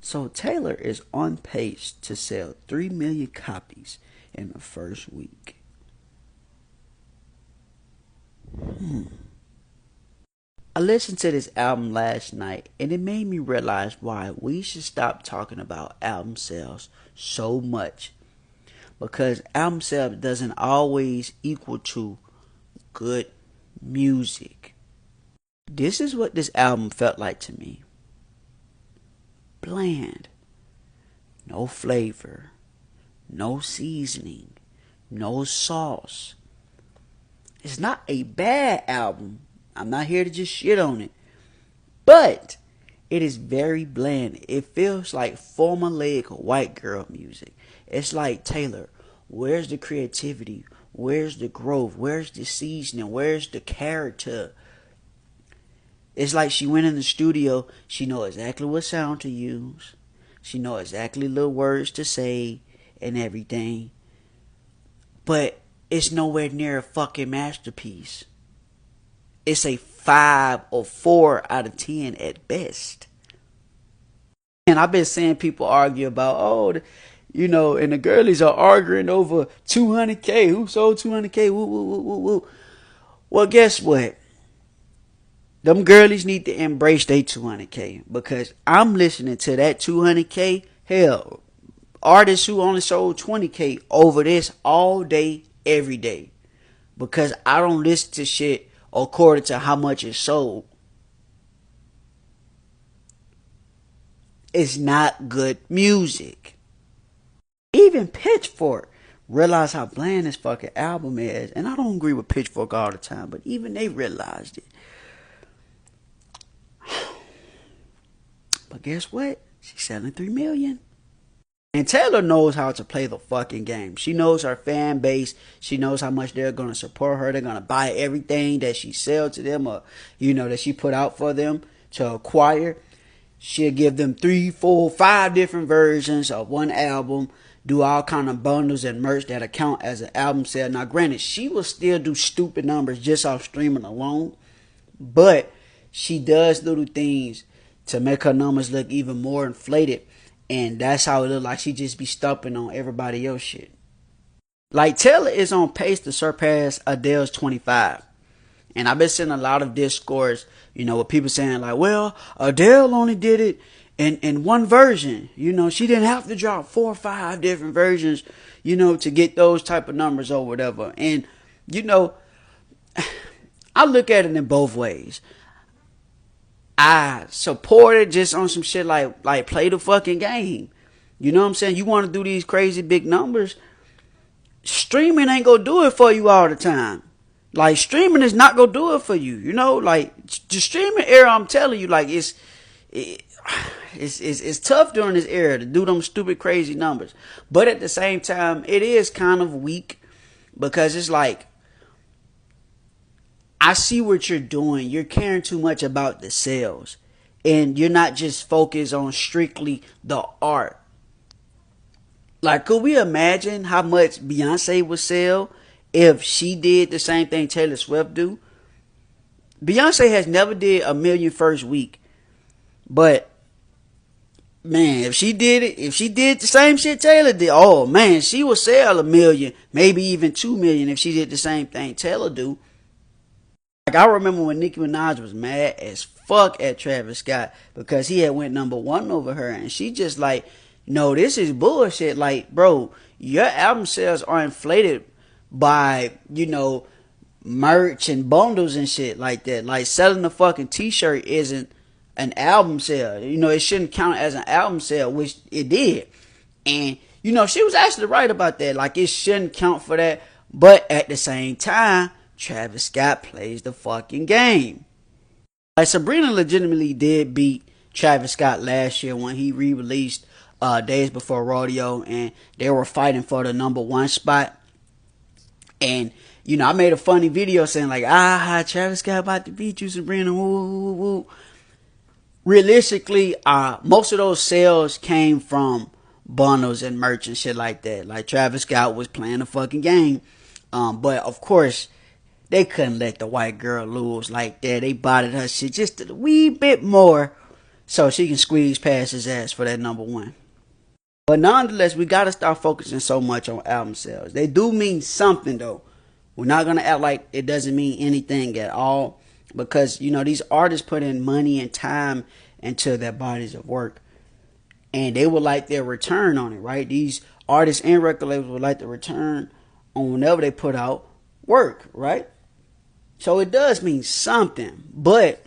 So Taylor is on pace to sell 3 million copies in the first week. I listened to this album last night and it made me realize why we should stop talking about album sales so much. Because album sales doesn't always equal to good music. This is what this album felt like to me. Bland. No flavor. No seasoning. No sauce. It's not a bad album. I'm not here to just shit on it. But it is very bland. It feels like formulaic white girl music. It's like, Taylor, where's the creativity? Where's the growth? Where's the seasoning? Where's the character? It's like she went in the studio. She know exactly what sound to use. She know exactly little words to say and everything. But it's nowhere near a fucking masterpiece. It's a 5 or 4 out of 10 at best. And I've been seeing people argue about, and the girlies are arguing over 200K. Who sold 200K? Woo, woo, woo, woo, woo. Well, guess what? Them girlies need to embrace their 200K because I'm listening to that 200K. Hell, artists who only sold 20K over this all day, every day. Because I don't listen to shit according to how much it sold. It's not good music. Even Pitchfork realized how bland this fucking album is. And I don't agree with Pitchfork all the time, but even they realized it. But guess what? She's selling 3 million. And Taylor knows how to play the fucking game. She knows her fan base. She knows how much they're going to support her. They're going to buy everything that she sells to them or, that she put out for them to acquire. She'll give them 3, 4, 5 different versions of one album. Do all kind of bundles and merch that account as an album sale. Now, granted, she will still do stupid numbers just off streaming alone. But she does little things to make her numbers look even more inflated. And that's how it look like she just be stumping on everybody else shit. Like, Taylor is on pace to surpass Adele's 25. And I've been seeing a lot of discourse, with people saying like, well, Adele only did it in one version. She didn't have to drop 4 or 5 different versions, to get those type of numbers or whatever. And, I look at it in both ways. I support it just on some shit like play the fucking game. You know what I'm saying? You want to do these crazy big numbers. Streaming ain't gonna do it for you all the time. Like, streaming is not gonna do it for you. Like the streaming era, I'm telling you, like it's tough during this era to do them stupid crazy numbers. But at the same time, it is kind of weak because it's like, I see what you're doing. You're caring too much about the sales. And you're not just focused on strictly the art. Like, could we imagine how much Beyonce would sell if she did the same thing Taylor Swift do? Beyonce has never did a million first week. But, man, if she did the same shit Taylor did, oh, man, she would sell 1 million, maybe even 2 million if she did the same thing Taylor do. Like, I remember when Nicki Minaj was mad as fuck at Travis Scott because he had went #1 over her, and she just like, no, this is bullshit. Like, bro, your album sales are inflated by, merch and bundles and shit like that. Like, selling a fucking t-shirt isn't an album sale. It shouldn't count as an album sale, which it did. And, she was actually right about that. Like, it shouldn't count for that. But at the same time, Travis Scott plays the fucking game. Like, Sabrina legitimately did beat Travis Scott last year when he re-released Days Before Rodeo, and they were fighting for the #1 spot. And, I made a funny video saying like, Travis Scott about to beat you, Sabrina, woo, woo, woo. Realistically, most of those sales came from bundles and merch and shit like that. Like, Travis Scott was playing the fucking game. But, of course, they couldn't let the white girl lose like that. They botted her shit just a wee bit more. so she can squeeze past his ass for that number one. But nonetheless, we gotta start focusing so much on album sales. They do mean something though. We're not gonna act like it doesn't mean anything at all, because these artists put in money and time into their bodies of work, and they would like their return on it, right? These artists and record labels would like the return on whenever they put out work, right? So it does mean something, but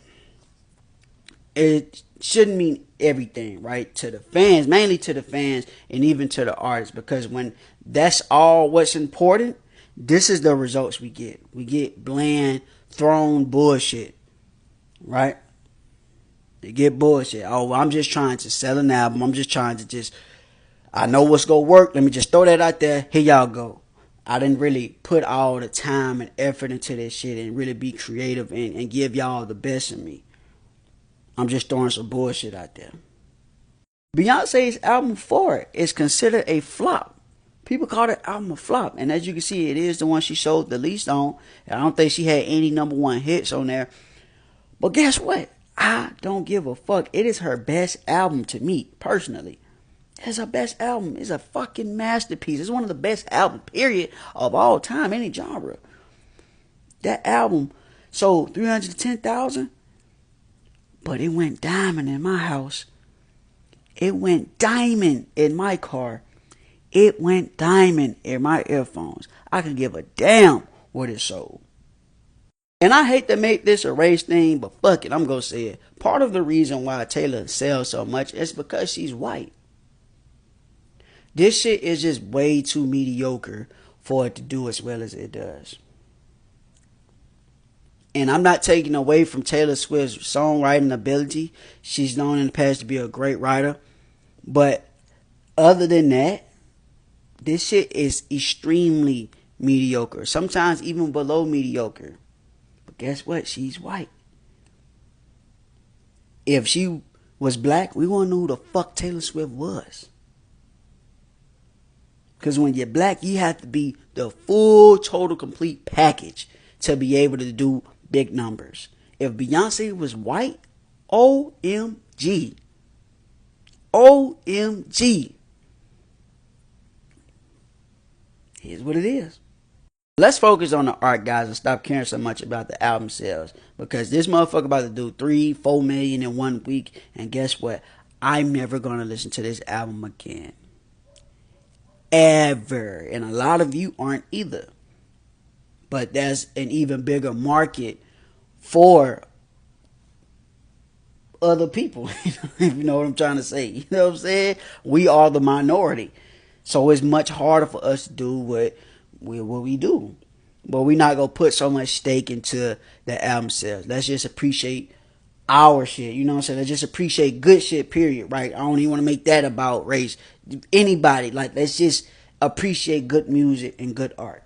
it shouldn't mean everything, right? To the fans, mainly to the fans, and even to the artists, because when that's all what's important, this is the results we get. We get bland, thrown bullshit, right? They get bullshit. Oh, well, I'm just trying to sell an album. I'm just trying to I know what's going to work. Let me just throw that out there. Here y'all go. I didn't really put all the time and effort into this shit and really be creative and give y'all the best of me. I'm just throwing some bullshit out there. Beyonce's album For It is considered a flop. People call that album a flop. And as you can see, it is the one she sold the least on. I don't think she had any number one hits on there. But guess what? I don't give a fuck. It is her best album to me, personally. It's her best album. It's a fucking masterpiece. It's one of the best albums, period, of all time, any genre. That album sold 310,000, but it went diamond in my house. It went diamond in my car. It went diamond in my earphones. I can give a damn what it sold. And I hate to make this a race thing, but fuck it, I'm going to say it. Part of the reason why Taylor sells so much is because she's white. This shit is just way too mediocre for it to do as well as it does. And I'm not taking away from Taylor Swift's songwriting ability. She's known in the past to be a great writer. But other than that, this shit is extremely mediocre. Sometimes even below mediocre. But guess what? She's white. If she was black, we wouldn't know who the fuck Taylor Swift was. Because when you're black, you have to be the full, total, complete package to be able to do big numbers. If Beyonce was white, OMG. OMG. Here's what it is. Let's focus on the art, guys, and stop caring so much about the album sales. Because this motherfucker about to do 3-4 million in 1 week. And guess what? I'm never going to listen to this album again. Ever. And a lot of you aren't either. But there's an even bigger market for other people. If you know what I'm trying to say. You know what I'm saying? We are the minority. So it's much harder for us to do what we do. But we're not going to put so much stake into the album sales. Let's just appreciate our shit. You know what I'm saying? Let's just appreciate good shit, period. Right? I don't even want to make that about race. Anybody. Like, let's just appreciate good music and good art.